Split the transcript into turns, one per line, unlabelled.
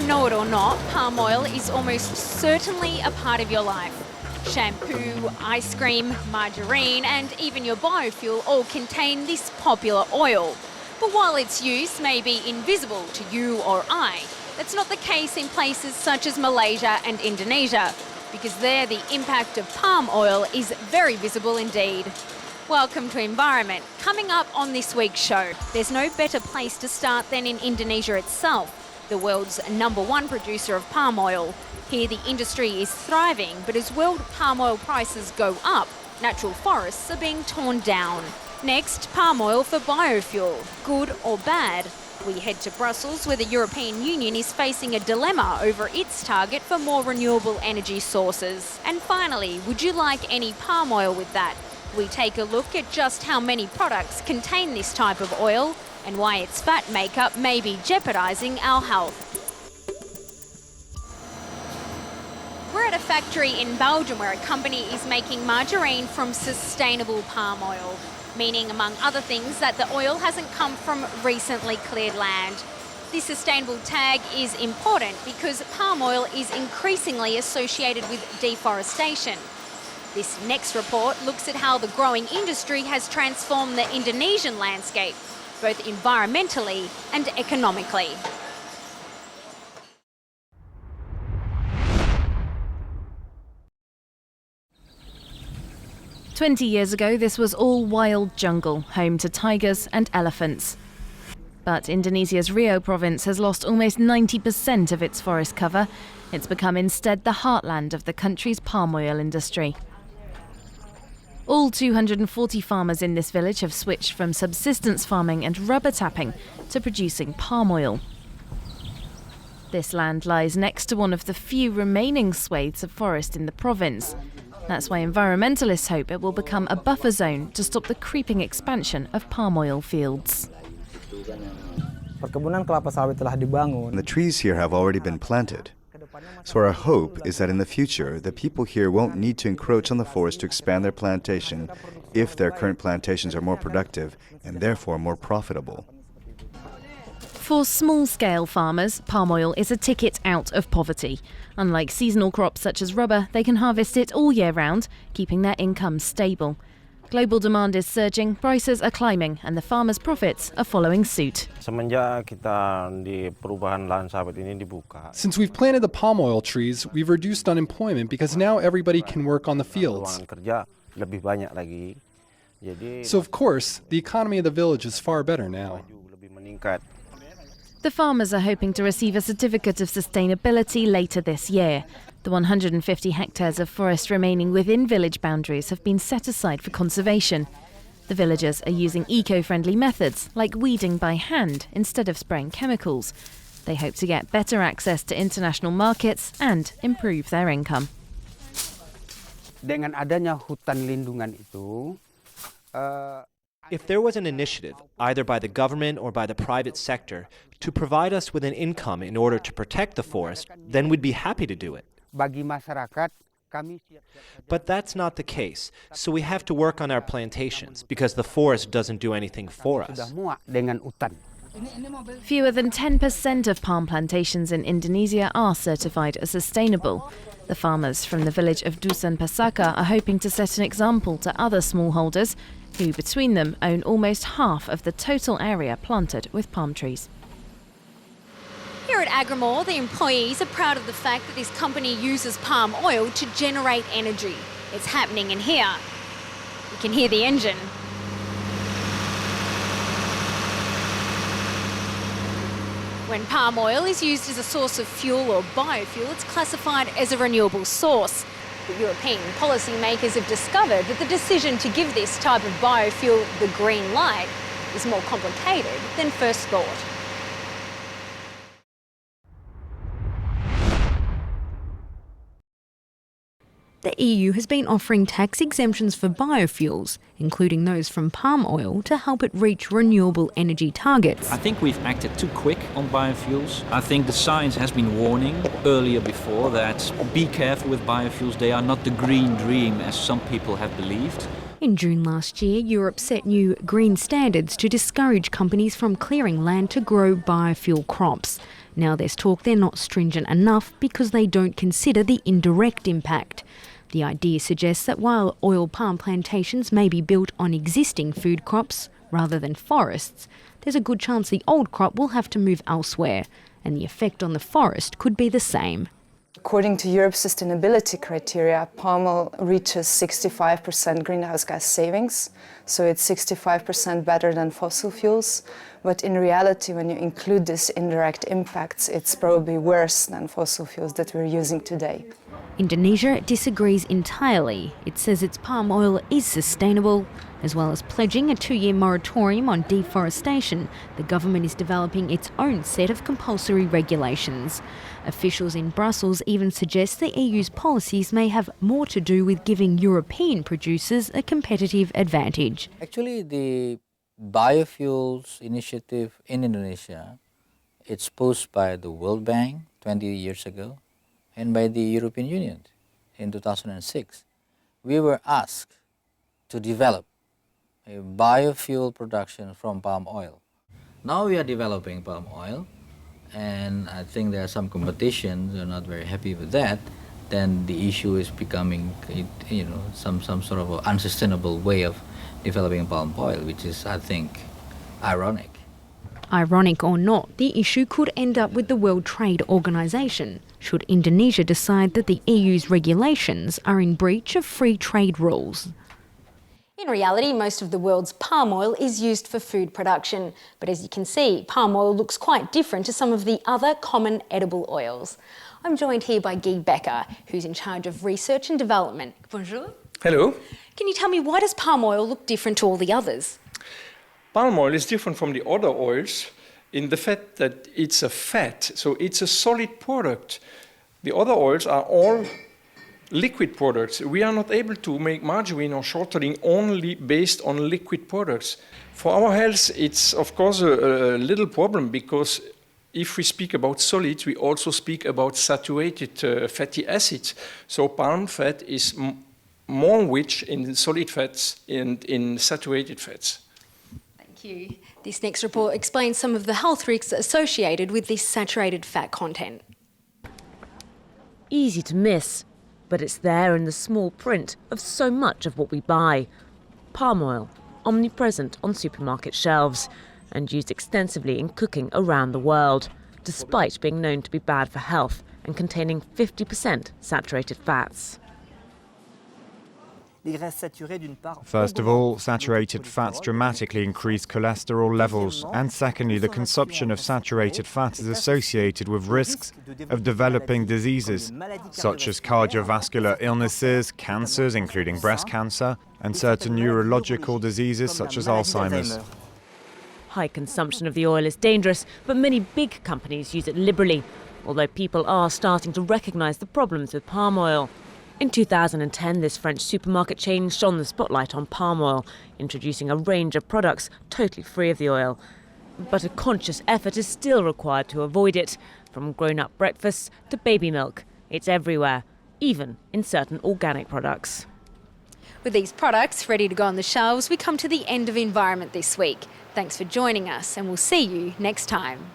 Know it or not, palm oil is almost certainly a part of your life. Shampoo, ice cream, margarine and even your biofuel all contain this popular oil. But while its use may be invisible to you or I, that's not the case in places such as Malaysia and Indonesia, because there the impact of palm oil is very visible indeed. Welcome to Environment. Coming up on this week's show, there's no better place to start than in Indonesia itself, the world's #1 producer of palm oil. Here the industry is thriving, but as world palm oil prices go up, natural forests are being torn down. Next, palm oil for biofuel, good or bad? We head to Brussels, where the European Union is facing a dilemma over its target for more renewable energy sources. And finally, would you like any palm oil with that? We take a look at just how many products contain this type of oil and why its fat makeup may be jeopardising our health. We're at a factory in Belgium where a company is making margarine from sustainable palm oil, meaning, among other things, that the oil hasn't come from recently cleared land. This sustainable tag is important because palm oil is increasingly associated with deforestation. This next report looks at how the growing industry has transformed the Indonesian landscape, both environmentally and economically.
"20 years ago, this was all wild jungle, home to tigers and elephants. But Indonesia's Riau province has lost almost 90% of its forest cover. It's become instead the heartland of the country's palm oil industry. All 240 farmers in this village have switched from subsistence farming and rubber tapping to producing palm oil. This land lies next to one of the few remaining swathes of forest in the province. That's why environmentalists hope it will become a buffer zone to stop the creeping expansion of palm oil fields.
The trees here have already been planted. So our hope is that in the future, the people here won't need to encroach on the forest to expand their plantation if their current plantations are more productive and therefore more profitable.
For small-scale farmers, palm oil is a ticket out of poverty. Unlike seasonal crops such as rubber, they can harvest it all year round, keeping their income stable. Global demand is surging, prices are climbing, and the farmers' profits are following suit.
Since
we've planted the palm oil trees, we've reduced unemployment because now everybody can work on the fields. So of course, the economy of the village is far better now.
The farmers are hoping to receive a certificate of sustainability later this year. The 150 hectares of forest remaining within village boundaries have been set aside for conservation. The villagers are using eco-friendly methods, like weeding by hand instead of spraying chemicals. They hope to get better access to international markets and improve their income.
If there was an initiative, either by the government or by the private sector, to provide us with an income in order to protect the forest, then we'd be happy to do it. But that's not the case, so we have to work on our plantations, because the forest doesn't do anything for us.
Fewer than 10% of palm plantations in Indonesia are certified as sustainable. The farmers from the village of Dusun Pasaka are hoping to set an example to other smallholders, who between them own almost half of the total area planted with palm trees.
Here at Agrimore, the employees are proud of the fact that this company uses palm oil to generate energy. It's happening in here. You can hear the engine. When palm oil is used as a source of fuel or biofuel, it's classified as a renewable source. But European policymakers have discovered that the decision to give this type of biofuel the green light is more complicated than first thought. The EU has been offering tax exemptions for biofuels, including those from palm oil, to help it reach renewable energy targets.
I think we've acted too quick on biofuels. I think the science has been warning earlier before that be careful with biofuels. They are not the green dream as some people have believed.
In June last year, Europe set new green standards to discourage companies from clearing land to grow biofuel crops. Now there's talk they're not stringent enough because they don't consider the indirect impact. The idea suggests that while oil palm plantations may be built on existing food crops rather than forests, there's a good chance the old crop will have to move elsewhere, and the effect on the forest could be the same.
According to Europe's sustainability criteria, palm oil reaches 65% greenhouse gas savings, so it's 65% better than fossil fuels. But in reality, when you include these indirect impacts, it's probably worse than fossil fuels that we're using today.
Indonesia disagrees entirely. It says its palm oil is sustainable. As well as pledging a 2-year moratorium on deforestation, the government is developing its own set of compulsory regulations. Officials in Brussels even suggest the EU's policies may have more to do with giving European producers a competitive advantage.
Actually, the biofuels initiative in Indonesia, it's posed by the World Bank 20 years ago and by the European Union in 2006. We were asked to develop a biofuel production from palm oil. Now we are developing palm oil, and I think there are some competitions who are not very happy with that. Then the issue is becoming, some sort of unsustainable way of developing palm oil, which is, I think, ironic.
Ironic or not, the issue could end up with the World Trade Organization, should Indonesia decide that the EU's regulations are in breach of free trade rules. In reality, most of the world's palm oil is used for food production. But as you can see, palm oil looks quite different to some of the other common edible oils. I'm joined here by Guy Becker, who's in charge of research and development. Bonjour.
Hello.
Can you tell me, why does palm oil look different to all the others?
Palm oil is different from the other oils in the fact that it's a fat, so it's a solid product. The other oils are all liquid products. We are not able to make margarine or shortening only based on liquid products. For our health, it's of course a little problem, because if we speak about solids, we also speak about saturated fatty acids. So palm fat is more rich in solid fats and in saturated fats.
Thank you. This next report explains some of the health risks associated with this saturated fat content.
Easy to miss, but it's there in the small print of so much of what we buy. Palm oil, omnipresent on supermarket shelves and used extensively in cooking around the world, despite being known to be bad for health and containing 50% saturated fats.
First of all, saturated fats dramatically increase cholesterol levels, and secondly, the consumption of saturated fat is associated with risks of developing diseases such as cardiovascular illnesses, cancers including breast cancer, and certain neurological diseases such as Alzheimer's.
High consumption of the oil is dangerous, but many big companies use it liberally, although people are starting to recognise the problems with palm oil. In 2010, this French supermarket chain shone the spotlight on palm oil, introducing a range of products totally free of the oil. But a conscious effort is still required to avoid it. From grown-up breakfasts to baby milk, it's everywhere, even in certain organic products.
With these products ready to go on the shelves, we come to the end of Environment this week. Thanks for joining us, and we'll see you next time.